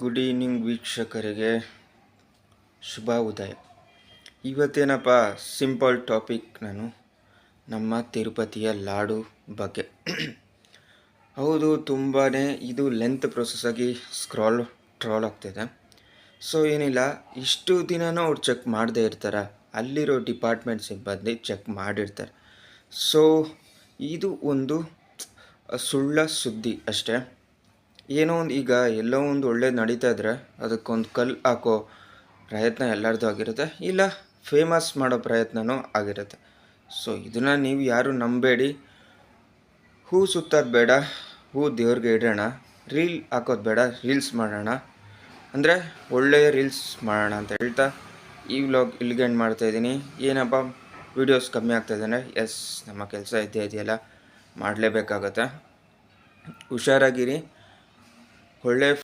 Good evening ವೀಕ್ಷಕರಿಗೆ ಶುಭ ಉದಯ. ಇವತ್ತೇನಪ್ಪ simple topic, ನಾನು ನಮ್ಮ ತಿರುಪತಿಯ ಲಾಡು ಬಗ್ಗೆ. ಹೌದು, ತುಂಬಾ ಇದು ಲೆಂತ್ ಪ್ರೊಸೆಸ್ ಆಗಿ ಟ್ರಾಲ್ ಆಗ್ತಿದೆ. ಸೊ ಏನಿಲ್ಲ, ಇಷ್ಟು ದಿನನೂ ಅವ್ರು ಚೆಕ್ ಮಾಡದೇ ಇರ್ತಾರೆ, ಅಲ್ಲಿರೋ ಡಿಪಾರ್ಟ್ಮೆಂಟ್ ಸಿಬ್ಬಂದಿ ಚೆಕ್ ಮಾಡಿರ್ತಾರೆ. ಸೊ ಇದು ಒಂದು ಸುಳ್ಳ ಸುದ್ದಿ ಅಷ್ಟೇ. ಏನೋ ಒಂದು ಈಗ ಎಲ್ಲೋ ಒಂದು ಒಳ್ಳೇದು ನಡೀತಾ ಇದ್ದರೆ ಅದಕ್ಕೊಂದು ಕಲ್ಲು ಹಾಕೋ ಪ್ರಯತ್ನ ಎಲ್ಲರದ್ದು ಆಗಿರುತ್ತೆ, ಇಲ್ಲ ಫೇಮಸ್ ಮಾಡೋ ಪ್ರಯತ್ನವೂ ಆಗಿರುತ್ತೆ. ಸೊ ಇದನ್ನು ನೀವು ಯಾರು ನಂಬೇಡಿ. ಹೂ ಸುತ್ತೋದು ಬೇಡ, ಹೂ ದೇವ್ರಿಗೆ ಇಡೋಣ, ರೀಲ್ ಹಾಕೋದು ಬೇಡ, ರೀಲ್ಸ್ ಮಾಡೋಣ, ಅಂದರೆ ಒಳ್ಳೆಯ ರೀಲ್ಸ್ ಮಾಡೋಣ ಅಂತ ಹೇಳ್ತಾ ಈ ವ್ಲಾಗ್ ಇಲ್ಲಿಗೆ ಎಂಡ್ ಮಾಡ್ತಾಯಿದ್ದೀನಿ. ಏನಪ್ಪ ವೀಡಿಯೋಸ್ ಕಮ್ಮಿ ಆಗ್ತಾಯಿದ್ದಾನೆ? ಎಸ್, ನಮ್ಮ ಕೆಲಸ ಇದೆಯಲ್ಲ, ಮಾಡಲೇಬೇಕಾಗತ್ತೆ. ಹುಷಾರಾಗಿರಿ. ಒಳ್ಳೆ